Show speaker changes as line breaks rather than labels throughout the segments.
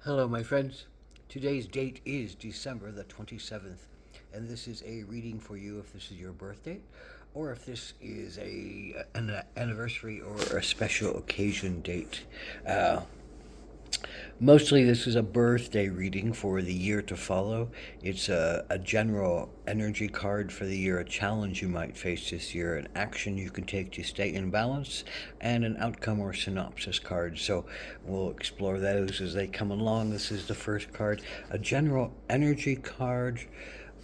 Hello, my friends. Today's date is December the 27th, and this is a reading for you if this is your birthday, or if this is an anniversary or a special occasion date. Uh, Mostly, this is a birthday reading for the year to follow. It's a general energy card for the year, a challenge you might face this year, an action you can take to stay in balance, and an outcome or synopsis card. So we'll explore those as they come along. This is the first card, a general energy card.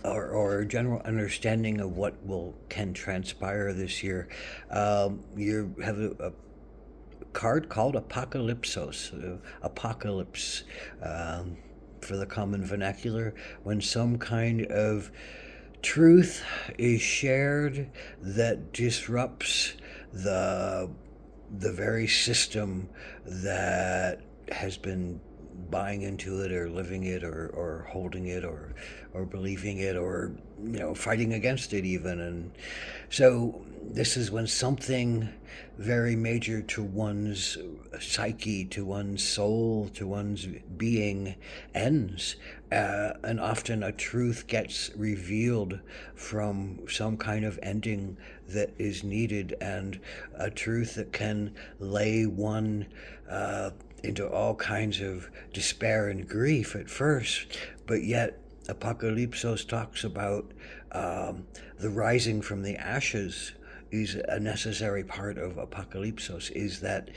Or general understanding of what will can transpire this year. You have a card called Apocalypsos, apocalypse, for the common vernacular, when some kind of truth is shared that disrupts the the very system that has been buying into it or living it or holding it or believing it or fighting against it even. And so this is when something very major to one's psyche, to one's soul, to one's being ends. And often a truth gets revealed from some kind of ending that is needed, and a truth that can lay one into all kinds of despair and grief at first, but yet Apocalypsos talks about the rising from the ashes is a necessary part of Apocalypsos, is that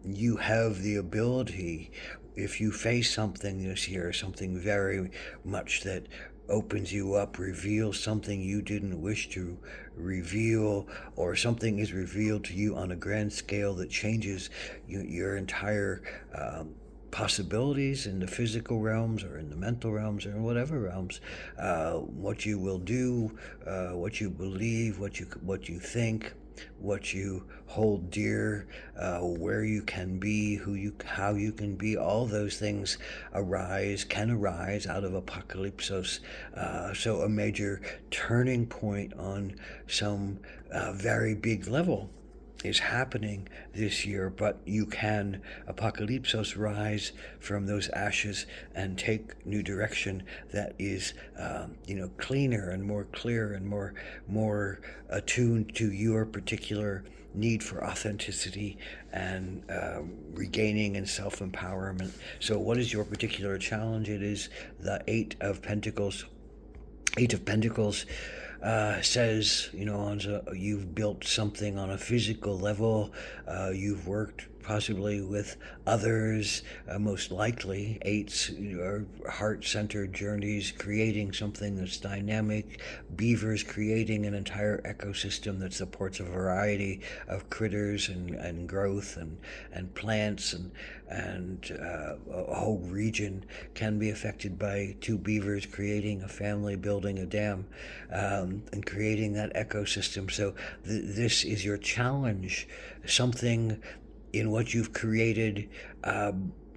you have the ability, if you face something this year, something very much that opens you up, reveals something you didn't wish to reveal, or something is revealed to you on a grand scale that changes your entire possibilities in the physical realms or in the mental realms or in whatever realms, what you will do, what you believe, what you think, what you hold dear, where you can be, how you can be. All those things can arise out of Apocalypsos. So a major turning point on some very big level is happening this year, but you can Apocalypsos rise from those ashes and take new direction that is, cleaner and more clear and more attuned to your particular need for authenticity and regaining and self empowerment. So, what is your particular challenge? It is the Eight of Pentacles. Eight of Pentacles says, you've built something on a physical level. You've worked possibly with others, most likely. Eights are heart-centered journeys, creating something that's dynamic. Beavers creating an entire ecosystem that supports a variety of critters and growth and plants and a whole region can be affected by two beavers creating a family, building a dam, and creating that ecosystem. So this is your challenge. Something in what you've created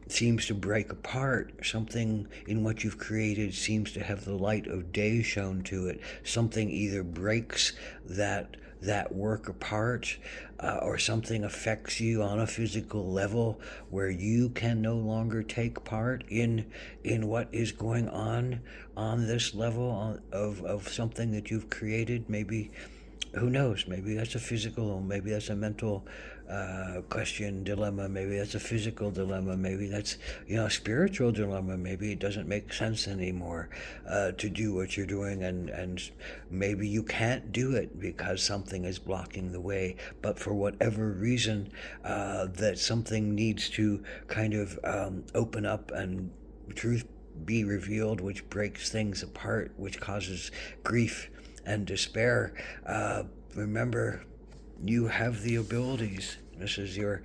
seems to break apart. Something in what you've created seems to have the light of day shown to it. Something either breaks that work apart, or something affects you on a physical level where you can no longer take part in what is going on this level of something that you've created. Maybe, who knows, maybe that's a physical, maybe that's a mental question, dilemma, maybe that's a physical dilemma, maybe that's a spiritual dilemma. Maybe it doesn't make sense anymore to do what you're doing, and maybe you can't do it because something is blocking the way. But for whatever reason, that something needs to kind of open up and truth be revealed, which breaks things apart, which causes grief and despair. Remember, you have the abilities. This is your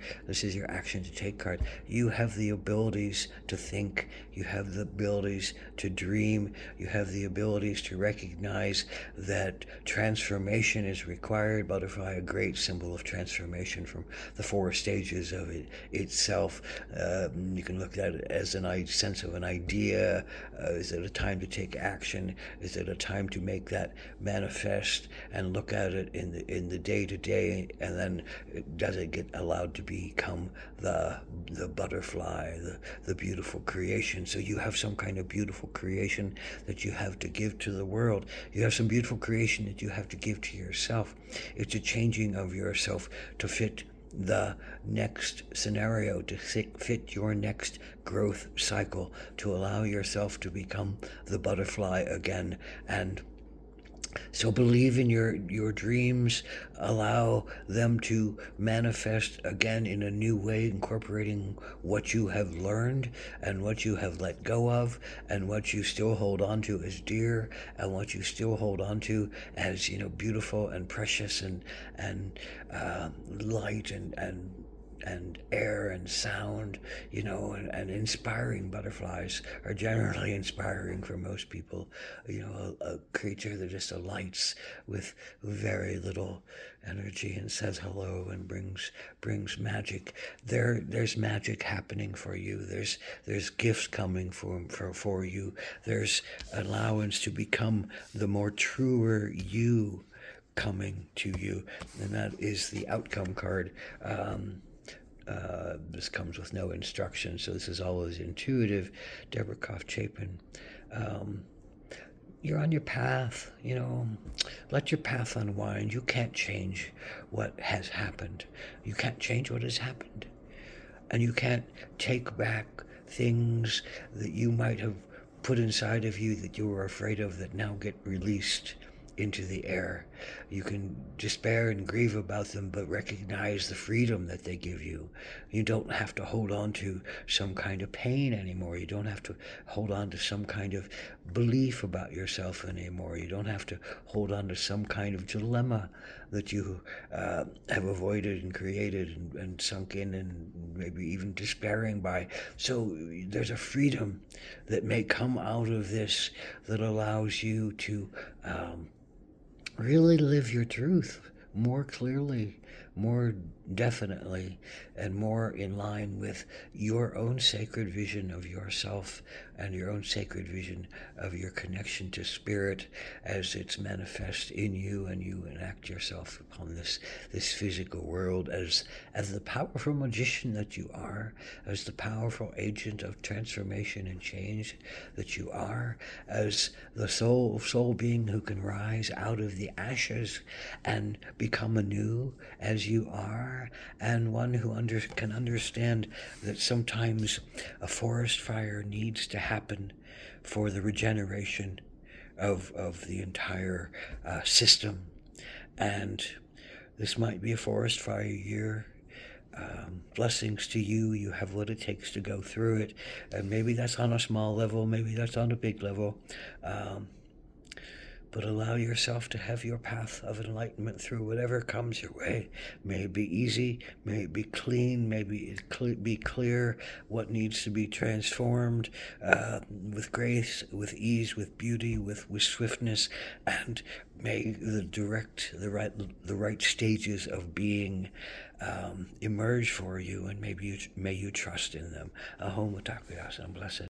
action to take card. You have the abilities to think. You have the abilities to dream. You have the abilities to recognize that transformation is required. Butterfly, a great symbol of transformation from the four stages of it itself. You can look at it as a sense of an idea. Is it a time to take action? Is it a time to make that manifest and look at it in the day to day? And then does it get get allowed to become the butterfly, the beautiful creation. So you have some kind of beautiful creation that you have to give to the world. You have some beautiful creation that you have to give to yourself. It's a changing of yourself to fit the next scenario, to fit your next growth cycle, to allow yourself to become the butterfly again. And so believe in your dreams, allow them to manifest again in a new way, incorporating what you have learned and what you have let go of and what you still hold on to as dear and what you still hold on to as, beautiful and precious and light and air and sound, and inspiring. Butterflies are generally inspiring for most people. A creature that just alights with very little energy and says hello and brings magic. There's magic happening for you. There's gifts coming for you. There's allowance to become the more truer you coming to you, and that is the outcome card. This comes with no instruction, so this is always intuitive. Deborah Koff Chapin. You're on your path, let your path unwind. You can't change what has happened. You can't change what has happened. And you can't take back things that you might have put inside of you that you were afraid of that now get released into the air. You can despair and grieve about them, but recognize the freedom that they give you. You don't have to hold on to some kind of pain anymore. You don't have to hold on to some kind of belief about yourself anymore. You don't have to hold on to some kind of dilemma that you have avoided and created and sunk in and maybe even despairing by. So there's a freedom that may come out of this that allows you to really live your truth more clearly, more definitely, and more in line with your own sacred vision of yourself and your own sacred vision of your connection to spirit as it's manifest in you, and you enact yourself upon this physical world as the powerful magician that you are, as the powerful agent of transformation and change that you are, as the soul being who can rise out of the ashes and become anew as you are, and one who can understand that sometimes a forest fire needs to happen for the regeneration of the entire system. And this might be a forest fire year. Blessings to you. You have what it takes to go through it. And maybe that's on a small level, maybe that's on a big level. But allow yourself to have your path of enlightenment through whatever comes your way. May it be easy, may it be clean, maybe it be clear what needs to be transformed with grace, with ease, with beauty, with swiftness, and may the right stages of being emerge for you, and may you trust in them. Ahom Takuyasan, blessed.